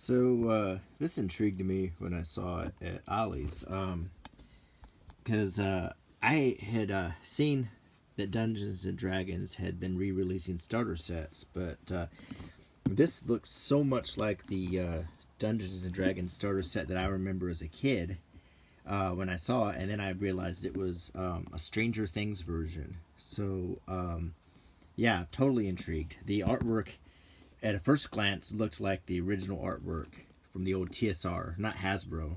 This intrigued me when I saw it at Ollie's, because I had seen that Dungeons and Dragons had been re-releasing starter sets, but this looked so much like the Dungeons and Dragons starter set that I remember as a kid when I saw it, and then I realized it was a Stranger Things version. Yeah, totally intrigued. The artwork at a first glance looked like the original artwork from the old TSR, not Hasbro,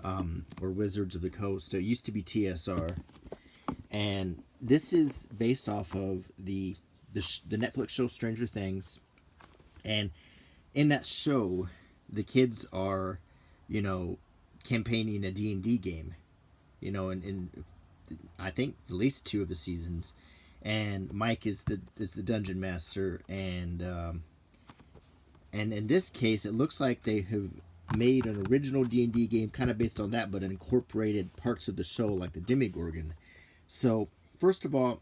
or Wizards of the Coast. It used to be TSR, and this is based off of the Netflix show Stranger Things. And in that show, the kids are, campaigning a D&D game, in I think at least two of the seasons, and Mike is the dungeon master, and in this case, it looks like they have made an original D&D game kind of based on that, but incorporated parts of the show like the Demogorgon. So first of all,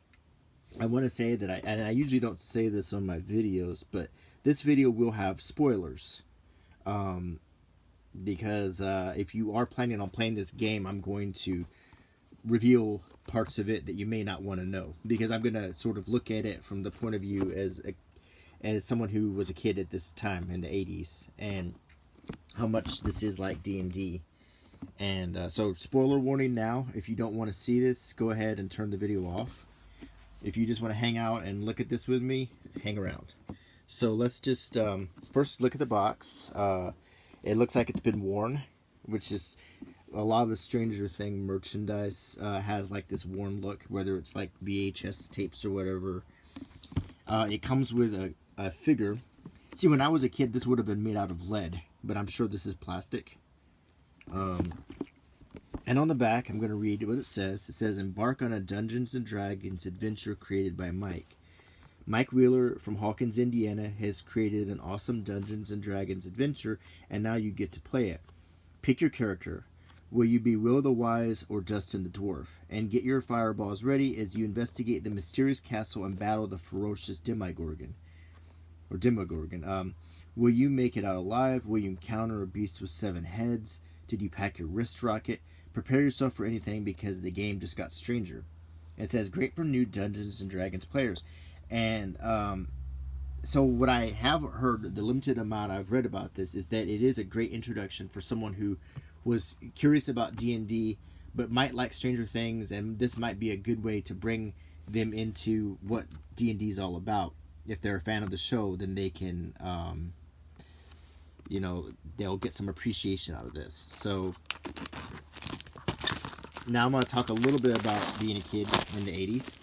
I want to say that I usually don't say this on my videos, but this video will have spoilers. Because if you are planning on playing this game, I'm going to reveal parts of it that you may not want to know. Because I'm going to sort of look at it from the point of view as someone who was a kid at this time in the 80s. And how much this is like D&D. And so spoiler warning now. If you don't want to see this, go ahead and turn the video off. If you just want to hang out and look at this with me, hang around. So let's just first look at the box. It looks like it's been worn, which is a lot of the Stranger Things merchandise has like this worn look, whether it's like VHS tapes or whatever. It comes with a figure. See, when I was a kid, this would have been made out of lead, but I'm sure this is plastic. And on the back, I'm going to read what it says. It says, "Embark on a Dungeons and Dragons adventure created by Mike. Mike Wheeler from Hawkins, Indiana, has created an awesome Dungeons and Dragons adventure, and now you get to play it. Pick your character. Will you be Will the Wise or Dustin the Dwarf? And get your fireballs ready as you investigate the mysterious castle and battle the ferocious Demogorgon. Will you make it out alive? Will you encounter a beast with 7 heads? Did you pack your wrist rocket? Prepare yourself for anything because the game just got stranger." It says, "Great for new Dungeons and Dragons players." And so what I have heard, the limited amount I've read about this, is that it is a great introduction for someone who was curious about D&D but might like Stranger Things, and this might be a good way to bring them into what D&D is all about. If they're a fan of the show, then they can, they'll get some appreciation out of this. So now I'm going to talk a little bit about being a kid in the 80s.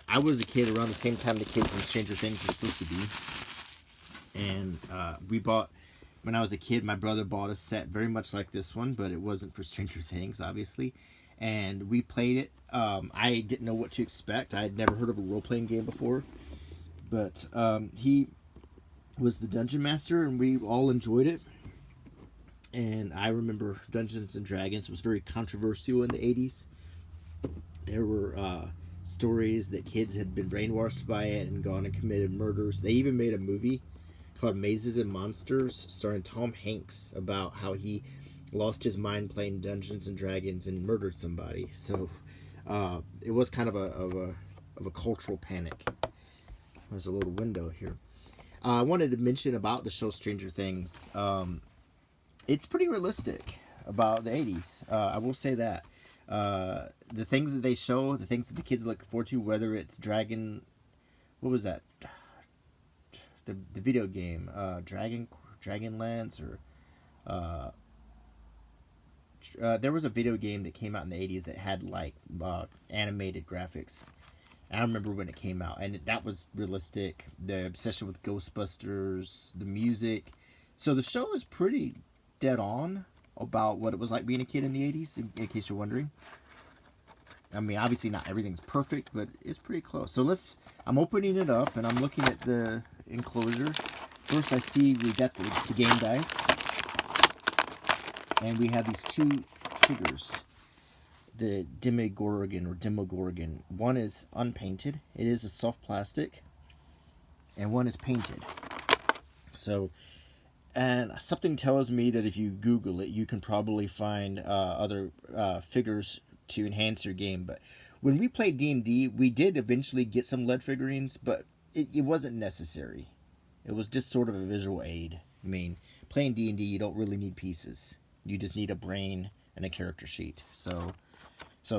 I was a kid around the same time the kids in Stranger Things were supposed to be. And when I was a kid, my brother bought a set very much like this one, but it wasn't for Stranger Things, obviously. And we played it. I didn't know what to expect. I had never heard of a role-playing game before. But he was the dungeon master, and we all enjoyed it. And I remember Dungeons and Dragons was very controversial in the 80s. There were stories that kids had been brainwashed by it and gone and committed murders. They even made a movie called Mazes and Monsters starring Tom Hanks about how he lost his mind playing Dungeons and Dragons and murdered somebody. So it was kind of a cultural panic. There's a little window here. I wanted to mention about the show Stranger Things. It's pretty realistic about the 80s. I will say that. The things that they show, the things that the kids look forward to, whether it's what was that? The video game, Dragonlance, or there was a video game that came out in the 80s that had like animated graphics. I remember when it came out, and that was realistic. The obsession with Ghostbusters, the music. So the show is pretty dead on about what it was like being a kid in the 80s, in case you're wondering. I mean, obviously not everything's perfect, but it's pretty close. So I'm opening it up, and I'm looking at the enclosure. First, I see we got the game dice, and we have these 2 figures. The Demogorgon. One is unpainted. It is a soft plastic. And one is painted. So And something tells me that if you Google it, you can probably find other figures to enhance your game. But when we played D&D, we did eventually get some lead figurines, but it wasn't necessary. It was just sort of a visual aid. I mean, playing D&D, you don't really need pieces. You just need a brain and a character sheet. So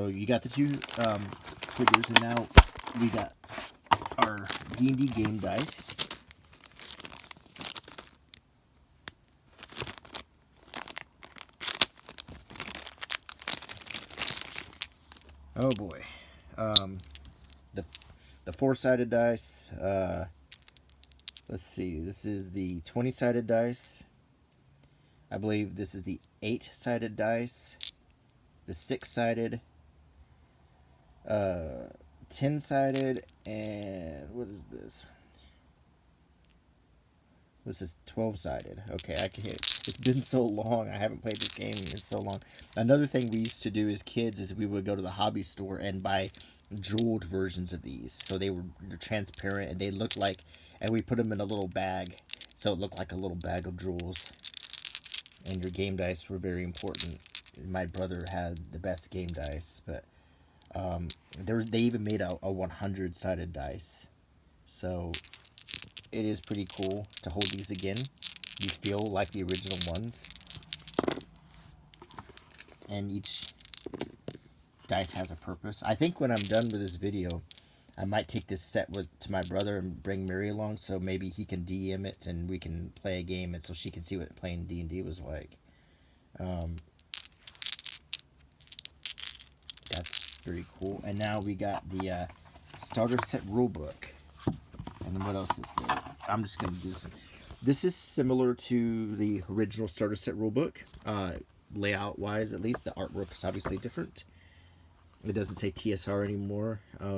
you got the two figures, and now we got our D&D game dice. Oh boy, the the 4-sided dice. Let's see. This is the 20-sided dice. I believe this is the 8-sided dice. The 6-sided. 10-sided, and what is this? This is 12-sided. Okay, I can hit. It's been so long. I haven't played this game in so long. Another thing we used to do as kids is we would go to the hobby store and buy jeweled versions of these. So they're transparent and they look like, and we put them in a little bag, so it looked like a little bag of jewels. And your game dice were very important. My brother had the best game dice, but they even made a 100-sided dice. So it is pretty cool to hold these again. These feel like the original ones. And each dice has a purpose. I think when I'm done with this video, I might take this set to my brother and bring Mary along, so maybe he can DM it and we can play a game, and so she can see what playing D&D was like. That's very cool. And now we got the starter set rulebook. And then what else is there? I'm just going to do this. This is similar to the original starter set rulebook, layout-wise at least. The artwork is obviously different. It doesn't say TSR anymore. I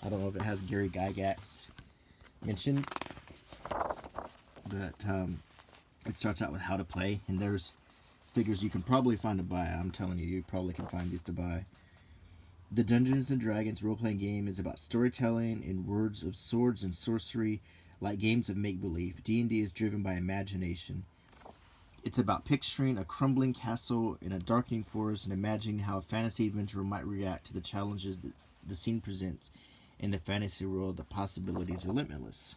don't know if it has Gary Gygax mentioned, but it starts out with how to play, and there's figures you can probably find to buy. I'm telling you, you probably can find these to buy. The Dungeons and Dragons role-playing game is about storytelling in words of swords and sorcery, like games of make-believe. D&D is driven by imagination. It's about picturing a crumbling castle in a darkening forest and imagining how a fantasy adventurer might react to the challenges that the scene presents. In the fantasy world, the possibilities are limitless.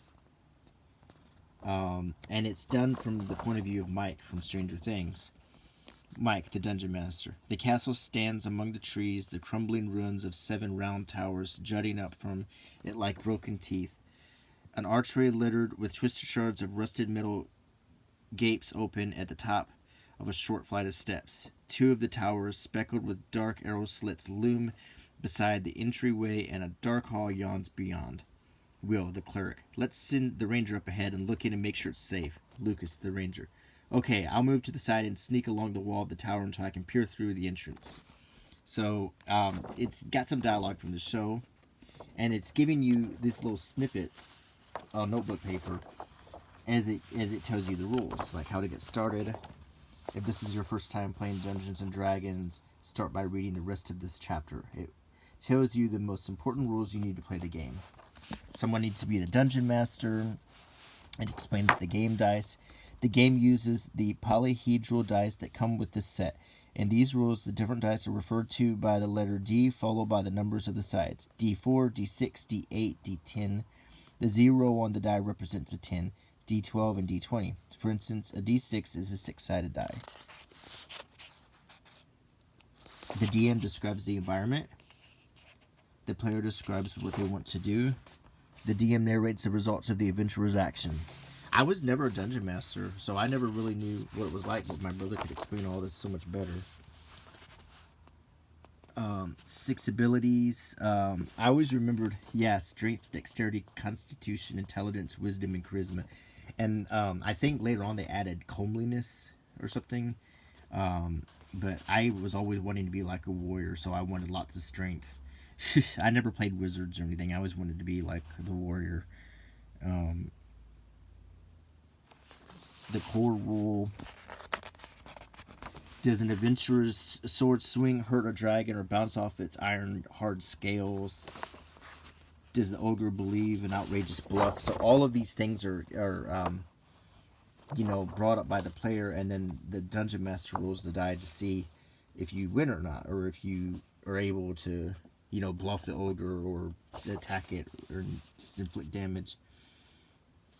And it's done from the point of view of Mike from Stranger Things. Mike, the Dungeon Master. The castle stands among the trees, the crumbling ruins of 7 round towers jutting up from it like broken teeth. An archway littered with twisted shards of rusted metal gapes open at the top of a short flight of steps. 2 of the towers, speckled with dark arrow slits, loom beside the entryway, and a dark hall yawns beyond. Will, the cleric. Let's send the ranger up ahead and look in and make sure it's safe. Lucas, the ranger. Okay, I'll move to the side and sneak along the wall of the tower until I can peer through the entrance. So, it's got some dialogue from the show, and it's giving you these little snippets on notebook paper as it tells you the rules, like how to get started. If this is your first time playing Dungeons and Dragons, start by reading the rest of this chapter. It tells you the most important rules you need to play the game. Someone needs to be the dungeon master, and explains the game dice. The game uses the polyhedral dice that come with this set. In these rules, the different dice are referred to by the letter D, followed by the numbers of the sides. D4, D6, D8, D10. The 0 on the die represents a 10, D12, and D20. For instance, a D6 is a 6-sided die. The DM describes the environment. The player describes what they want to do. The DM narrates the results of the adventurer's actions. I was never a dungeon master, so I never really knew what it was like, but my brother could explain all this so much better. 6 abilities. I always remembered, strength, dexterity, constitution, intelligence, wisdom, and charisma. And I think later on they added comeliness or something. But I was always wanting to be like a warrior, so I wanted lots of strength. I never played wizards or anything. I always wanted to be like the warrior. The core rule. Does an adventurer's sword swing, hurt a dragon, or bounce off its iron hard scales? Does the ogre believe an outrageous bluff? So all of these things are brought up by the player, and then the dungeon master rolls the die to see if you win or not, or if you are able to, bluff the ogre or attack it or inflict damage.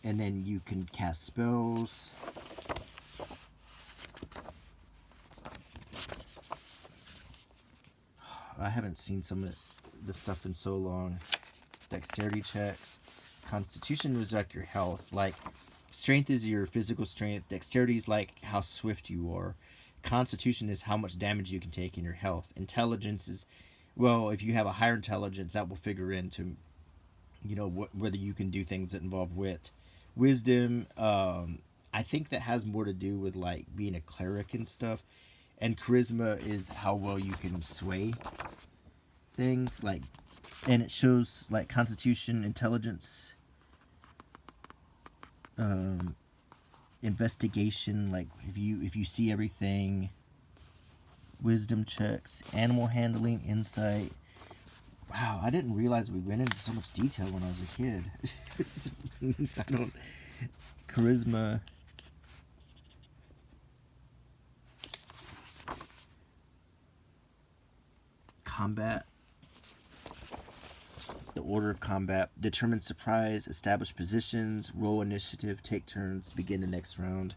And then you can cast spells. I haven't seen some of the stuff in so long. Dexterity checks. Constitution was like your health. Like, strength is your physical strength. Dexterity is like how swift you are. Constitution is how much damage you can take in your health. Intelligence is, well, if you have a higher intelligence, that will figure into, whether you can do things that involve wit. Wisdom, I think that has more to do with like being a cleric and stuff. And charisma is how well you can sway things, like, and it shows like constitution, intelligence, investigation, like if you see everything, wisdom checks, animal handling, insight. Wow, I didn't realize we went into so much detail when I was a kid. I don't. Charisma. Combat. The order of combat. Determine surprise. Establish positions. Roll initiative. Take turns. Begin the next round.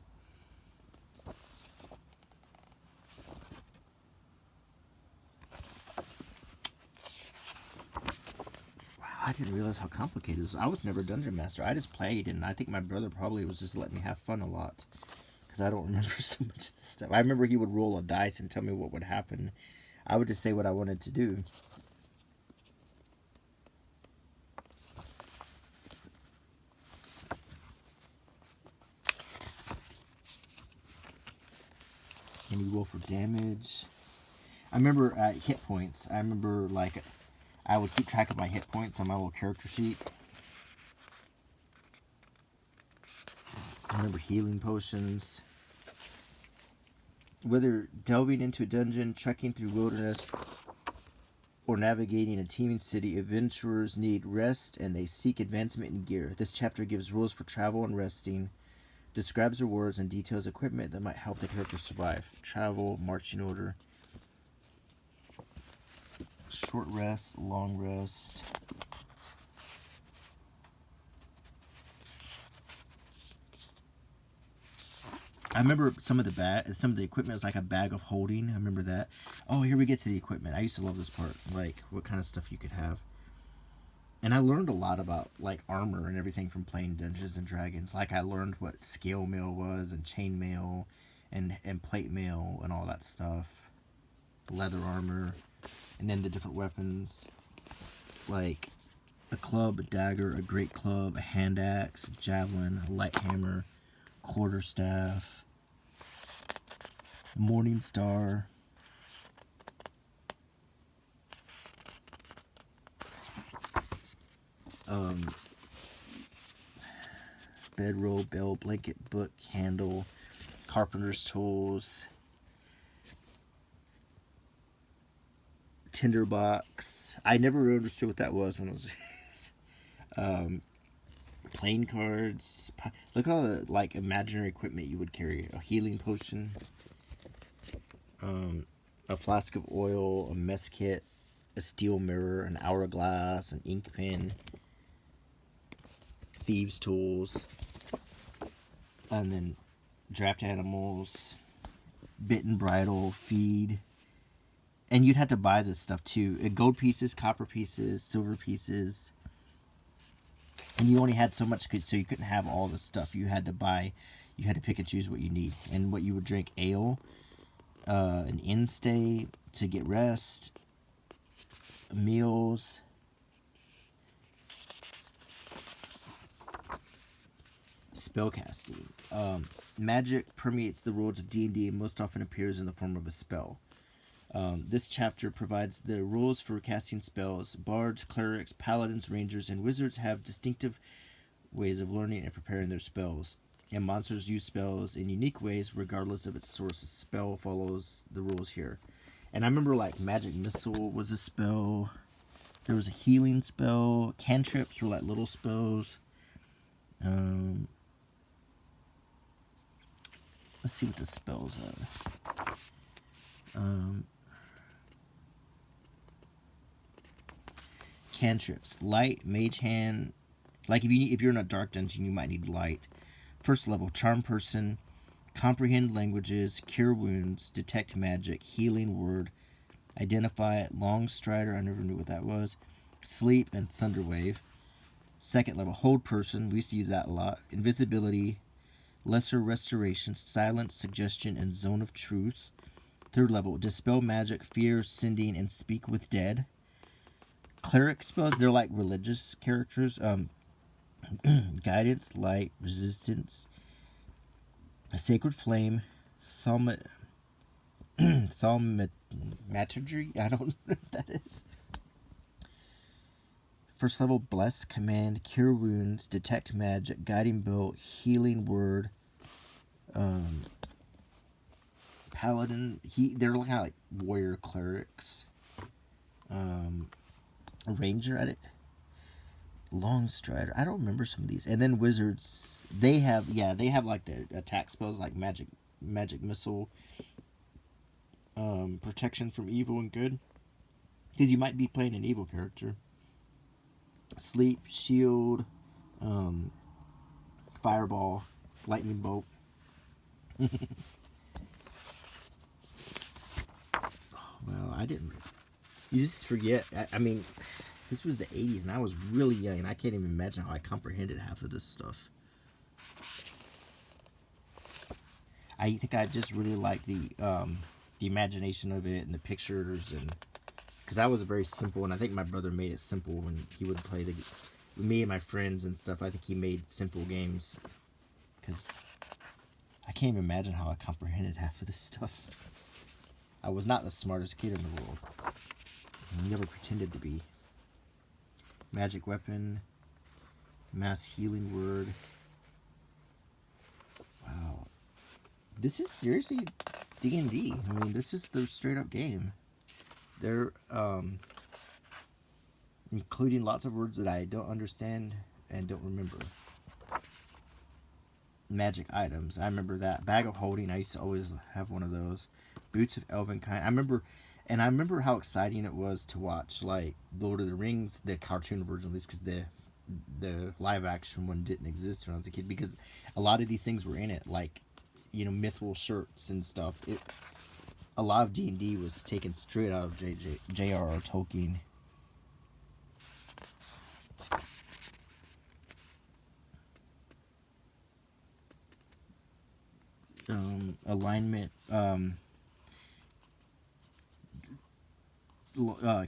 I didn't realize how complicated it was. I was never a dungeon master. I just played, and I think my brother probably was just letting me have fun a lot. Because I don't remember so much of this stuff. I remember he would roll a dice and tell me what would happen. I would just say what I wanted to do. And you roll for damage. I remember hit points. I remember, like, I would keep track of my hit points on my little character sheet. I remember healing potions. Whether delving into a dungeon, trekking through wilderness, or navigating a teeming city, adventurers need rest and they seek advancement in gear. This chapter gives rules for travel and resting, describes rewards, and details equipment that might help the character survive. Travel, marching order. Short rest, long rest. I remember some of the equipment was like a bag of holding. I remember that. Oh, here we get to the equipment. I used to love this part, like what kind of stuff you could have. And I learned a lot about like armor and everything from playing Dungeons and Dragons. Like I learned what scale mail was and chain mail and plate mail and all that stuff. Leather armor, and then the different weapons, like a club, a dagger, a great club, a hand axe, a javelin, a light hammer, quarterstaff, morning star, bedroll, bell, blanket, book, handle, carpenter's tools, tinderbox. I never understood what that was when I was playing cards. Look at all the like imaginary equipment you would carry. A healing potion, a flask of oil, a mess kit, a steel mirror, an hourglass, an ink pen, thieves' tools, and then draft animals, bit and bridle, feed. And you'd have to buy this stuff too. Gold pieces, copper pieces, silver pieces. And you only had so much, so you couldn't have all the stuff. You had to buy, you had to pick and choose what you need. And what you would drink: ale, an inn stay to get rest, meals, spellcasting. Magic permeates the worlds of D&D and most often appears in the form of a spell. This chapter provides the rules for casting spells. Bards, clerics, paladins, rangers, and wizards have distinctive ways of learning and preparing their spells. And monsters use spells in unique ways regardless of its source. A spell follows the rules here. And I remember like Magic Missile was a spell. There was a healing spell. Cantrips were like little spells. Let's see what the spells are. Cantrips. Light, mage hand. Like if you're in a dark dungeon, you might need light. First level, charm person, comprehend languages, cure wounds, detect magic, healing word, identify long strider. I never knew what that was. Sleep and thunderwave. Second level, hold person. We used to use that a lot. Invisibility, lesser restoration, silence, suggestion, and zone of truth. Third level, dispel magic, fear, sending, and speak with dead. Cleric spells, they're like religious characters. Guidance, light, resistance, a sacred flame, thaumaturgy. I don't know what that is. First level, bless, command, cure wounds, detect magic, guiding bolt, healing word, paladin. They're kind of like warrior clerics. A ranger at it. Long strider. I don't remember some of these. And then wizards. They have like the attack spells like magic missile, protection from evil and good. Because you might be playing an evil character. Sleep, shield, fireball, lightning bolt. Well, I didn't. You just forget. I mean, this was the 80s, and I was really young, and I can't even imagine how I comprehended half of this stuff. I think I just really like the imagination of it and the pictures, and because that was very simple, and I think my brother made it simple when he would play with me and my friends and stuff. I think he made simple games, because I can't even imagine how I comprehended half of this stuff. I was not the smartest kid in the world. I never pretended to be. Magic weapon, mass healing word. Wow, this is seriously D&D. I mean, this is the straight up game. They're including lots of words that I don't understand and don't remember. Magic items. I remember that. Bag of holding. I used to always have one of those. Boots of elven kind. I remember how exciting it was to watch like Lord of the Rings, the cartoon version, at least, because the live action one didn't exist when I was a kid, because a lot of these things were in it, like, you know, mythical shirts and stuff. A lot of D&D was taken straight out of J.R.R. Tolkien. Alignment,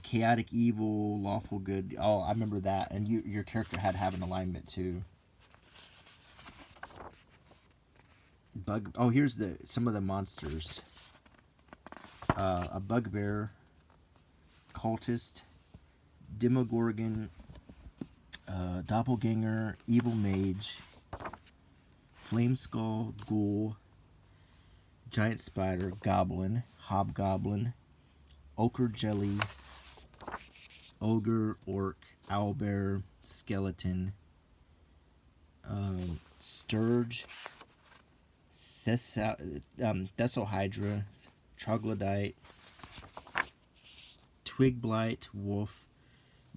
chaotic evil, lawful good. Oh, I remember that. And your character had to have an alignment too. Here's some of the monsters. A bugbear, cultist, demogorgon, doppelganger, evil mage, flame skull, ghoul, giant spider, goblin, hobgoblin, ochre jelly, ogre, orc, owlbear, skeleton, sturge, thessalhydra, troglodyte, twig blight, wolf,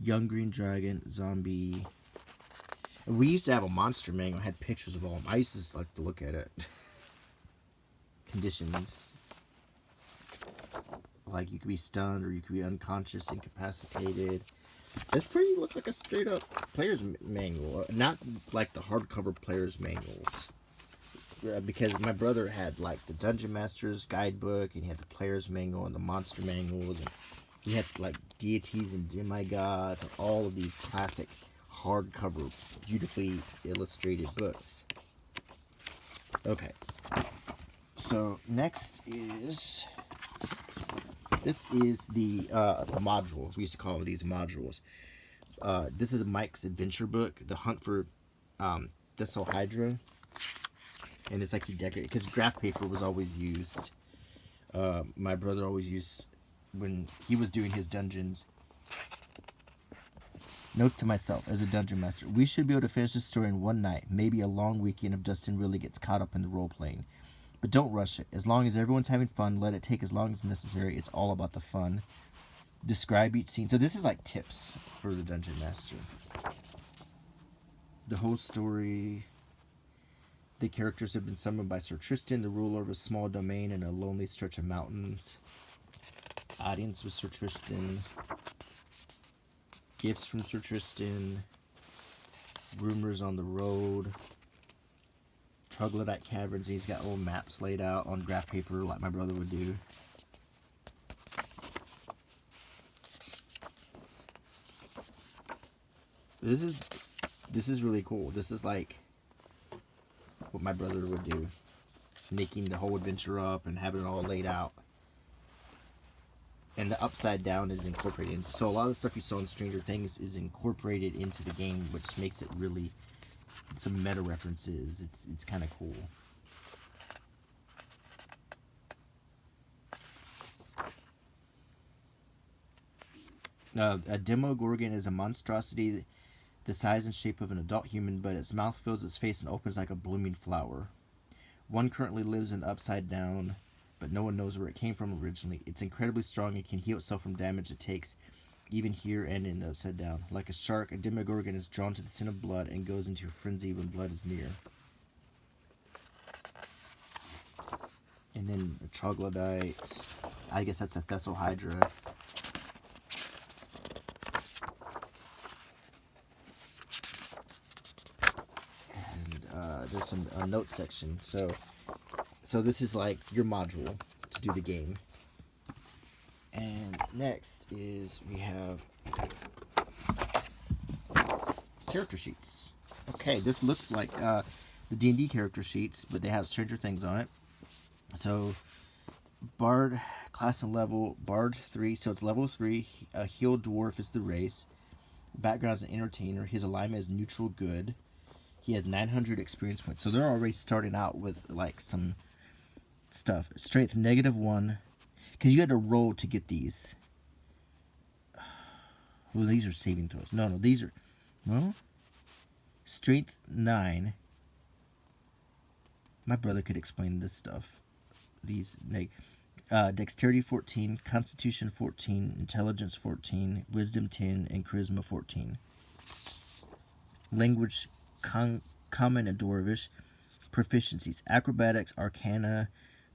young green dragon, zombie. We used to have a monster manual. Had pictures of all of them. I used to just like to look at it. Conditions. Like, you could be stunned, or you could be unconscious, incapacitated. This looks like a straight up player's manual. Not like the hardcover player's manuals. Because my brother had like the Dungeon Master's guidebook, and he had the player's manual and the monster manuals, and he had like deities and demigods and all of these classic hardcover, beautifully illustrated books. Okay, so next is this is the module. We used to call these modules. This is Mike's adventure book, The Hunt for Thessalhydra. And it's like he decorated, because graph paper was always used. My brother always used when he was doing his dungeons. Notes to myself as a dungeon master: we should be able to finish this story in one night. Maybe a long weekend if Dustin really gets caught up in the role playing. but don't rush it. As long as everyone's having fun, let it take as long as necessary. It's all about the fun. Describe each scene. So this is like tips for the Dungeon Master. The whole story. The characters have been summoned by Sir Tristan, the ruler of a small domain in a lonely stretch of mountains. Audience with Sir Tristan. Gifts from Sir Tristan. Rumors on the road. Troglodyte caverns. He's got little maps laid out on graph paper like my brother would do. This is really cool. This is like what my brother would do, making the whole adventure up and having it all laid out. And the upside down is incorporated. So a lot of the stuff you saw in Stranger Things is incorporated into the game, which makes it really some meta references. It's kind of cool. A Demogorgon is a monstrosity the size and shape of an adult human, but its mouth fills its face and opens like a blooming flower. One currently lives in the Upside Down, but no one knows where it came from originally. It's incredibly strong and can heal itself from damage it takes, even here and in the Upside Down. Like a shark, a Demogorgon is drawn to the scent of blood and goes into a frenzy when blood is near. And then a Troglodyte. I guess that's a Thessalhydra. And there's a note section. So this is like your module to do the game. And next is we have character sheets. Okay, this looks like the D&D character sheets, but they have Stranger Things on it. So Bard, class and level, Bard 3, so it's level 3. A healed dwarf is the race. Background is an entertainer. His alignment is neutral good. He has 900 experience points. So they're already starting out with like some stuff. Strength -1. Because you had to roll to get these. Well, these are saving throws. No, these are... Well, Strength 9. My brother could explain this stuff. These... Dexterity 14, Constitution 14, Intelligence 14, Wisdom 10, and Charisma 14. Language, Common and Dwarvish. Proficiencies, Acrobatics, Arcana,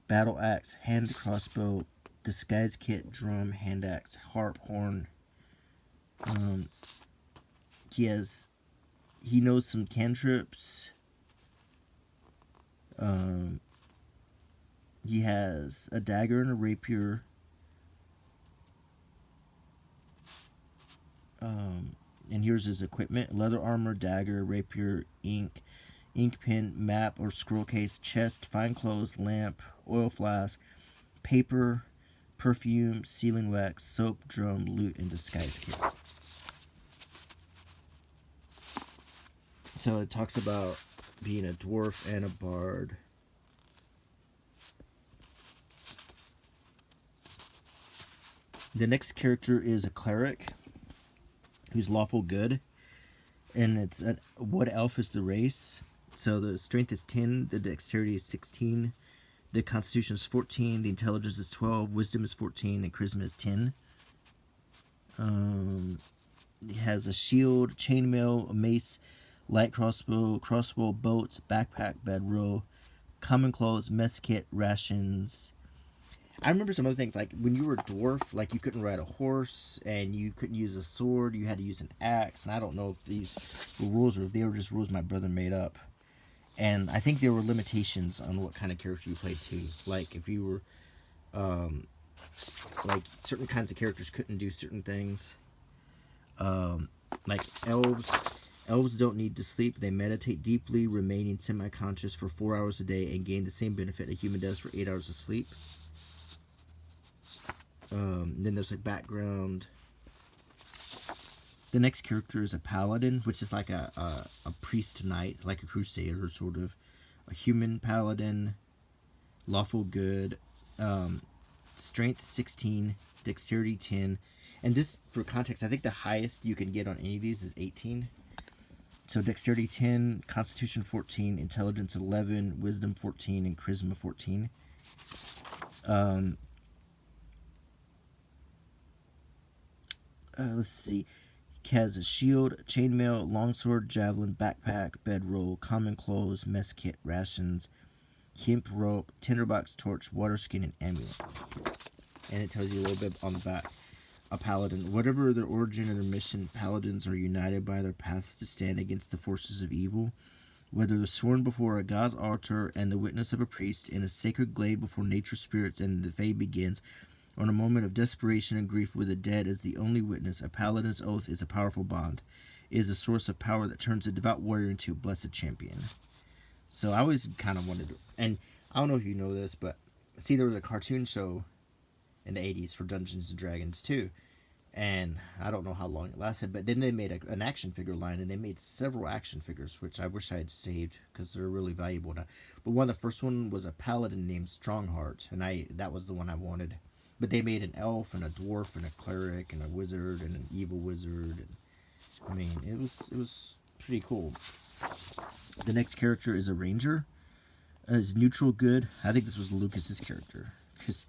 Battle Axe, Hand Crossbow, Disguise Kit, Drum, Hand Axe, Harp, Horn. He knows some cantrips. He has a dagger and a rapier. And here's his equipment: leather armor, dagger, rapier, ink pen, map or scroll case, chest, fine clothes, lamp, oil flask, paper, perfume, sealing wax, soap, drum, loot, and disguise kit. So it talks about being a dwarf and a bard. The next character is a cleric who's lawful good, and it's what elf is the race. So the strength is 10, the dexterity is 16, the constitution is 14, the intelligence is 12, wisdom is 14, and charisma is 10. He has a shield, chainmail, a mace, light crossbow, boats, backpack, bedroll, common clothes, mess kit, rations. I remember some other things, like when you were a dwarf, like you couldn't ride a horse and you couldn't use a sword, you had to use an axe, and I don't know if these were rules or if they were just rules my brother made up. And I think there were limitations on what kind of character you played too. Like if you were, like certain kinds of characters couldn't do certain things. Like elves don't need to sleep. They meditate deeply, remaining semi-conscious for 4 hours a day and gain the same benefit a human does for 8 hours of sleep. Then there's like background. The next character is a paladin, which is like a priest knight, like a crusader, sort of. A human paladin, lawful good, strength 16, dexterity 10. And just for context, I think the highest you can get on any of these is 18. So dexterity 10, constitution 14, intelligence 11, wisdom 14, and charisma 14. Let's see. He has a shield, chainmail, longsword, javelin, backpack, bedroll, common clothes, mess kit, rations, hemp rope, tinderbox, torch, water skin, and amulet. And it tells you a little bit on the back. A paladin. Whatever their origin or their mission, paladins are united by their paths to stand against the forces of evil. Whether they're sworn before a god's altar and the witness of a priest, in a sacred glade before nature's spirits and the fay begins, or in a moment of desperation and grief where the dead is the only witness, a paladin's oath is a powerful bond. It is a source of power that turns a devout warrior into a blessed champion. So I always kind of wanted to, and I don't know if you know this, but see, there was a cartoon show in the 80s for Dungeons and Dragons too, and I don't know how long it lasted, but then they made an action figure line, and they made several action figures, which I wish I had saved because they're really valuable now. But one of the first one was a paladin named Strongheart, and that was the one I wanted. But they made an elf and a dwarf and a cleric and a wizard and an evil wizard, and I mean, it was pretty cool. The next character is a ranger. It's neutral good. I think this was Lucas's character because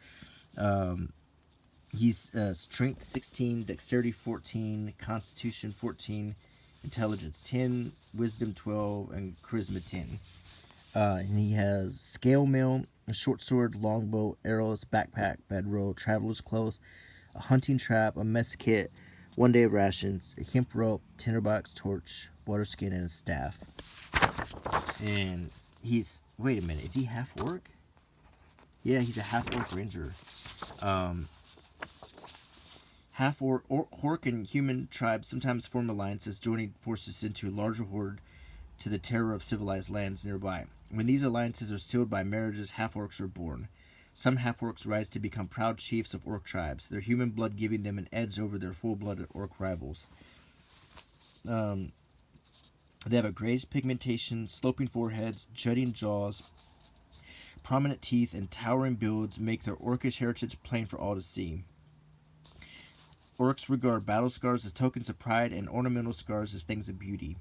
he's strength 16, dexterity 14, constitution 14, intelligence 10, wisdom 12, and charisma 10. And he has scale mail, a short sword, longbow, arrows, backpack, bedroll, traveler's clothes, a hunting trap, a mess kit, 1 day of rations, a hemp rope, tinderbox, torch, water skin, and a staff. And he's, wait a minute, is he half orc? Yeah, he's a half orc ranger. Half orc and human tribes sometimes form alliances, joining forces into a larger horde to the terror of civilized lands nearby. When these alliances are sealed by marriages, half-orcs are born. Some half-orcs rise to become proud chiefs of orc tribes, their human blood giving them an edge over their full-blooded orc rivals. They have a grayish pigmentation, sloping foreheads, jutting jaws, prominent teeth, and towering builds make their orcish heritage plain for all to see. Orcs regard battle scars as tokens of pride and ornamental scars as things of beauty.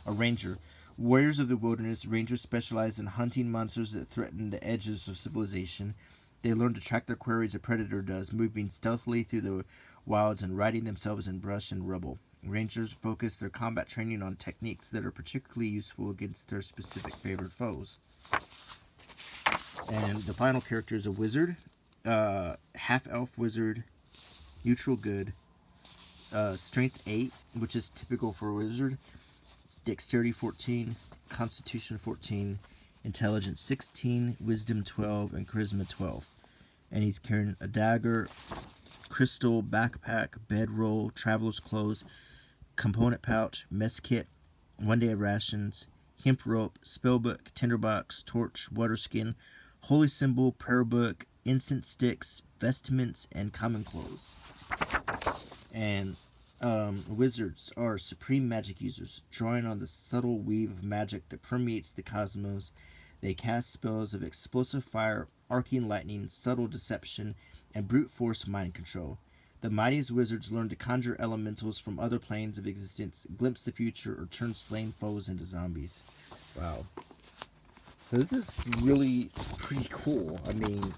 A ranger. Warriors of the wilderness, rangers specialize in hunting monsters that threaten the edges of civilization. They learn to track their quarry as a predator does, moving stealthily through the wilds and hiding themselves in brush and rubble. Rangers focus their combat training on techniques that are particularly useful against their specific favored foes. And the final character is a wizard, half-elf wizard, neutral good, strength 8, which is typical for a wizard, dexterity 14, constitution 14, intelligence 16, wisdom 12, and charisma 12. And he's carrying a dagger, crystal, backpack, bedroll, traveler's clothes, component pouch, mess kit, 1 day of rations, hemp rope, spellbook, tinderbox, torch, water skin, holy symbol, prayer book, incense sticks, vestments, and common clothes. And wizards are supreme magic users, drawing on the subtle weave of magic that permeates the cosmos. They cast spells of explosive fire, arcing lightning, subtle deception, and brute force mind control. The mightiest wizards learn to conjure elementals from other planes of existence, glimpse the future, or turn slain foes into zombies. Wow. So this is really pretty cool. I mean,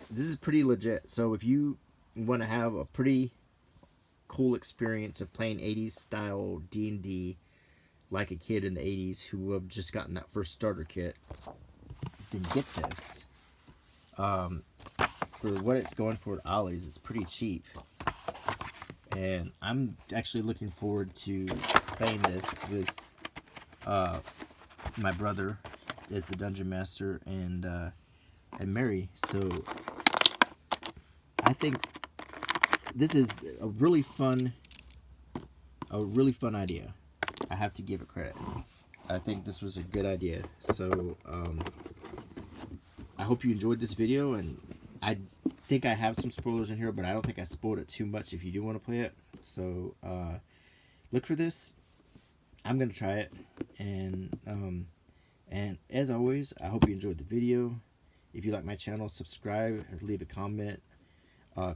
this is pretty legit. So if you want to have a pretty cool experience of playing 80s style D&D like a kid in the 80s who have just gotten that first starter kit, then get this. For what it's going for at Ollie's, it's pretty cheap. And I'm actually looking forward to playing this with my brother as the dungeon master and Mary. So I think this is a really fun idea. I have to give it credit. I think this was a good idea. So I hope you enjoyed this video, and I think I have some spoilers in here, but I don't think I spoiled it too much if you do want to play it. So look for this. I'm gonna try it, and as always, I hope you enjoyed the video. If you like my channel, subscribe, leave a comment,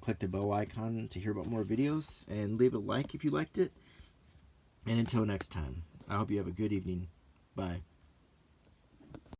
click the bell icon to hear about more videos, and leave a like if you liked it. And until next time, I hope you have a good evening. Bye.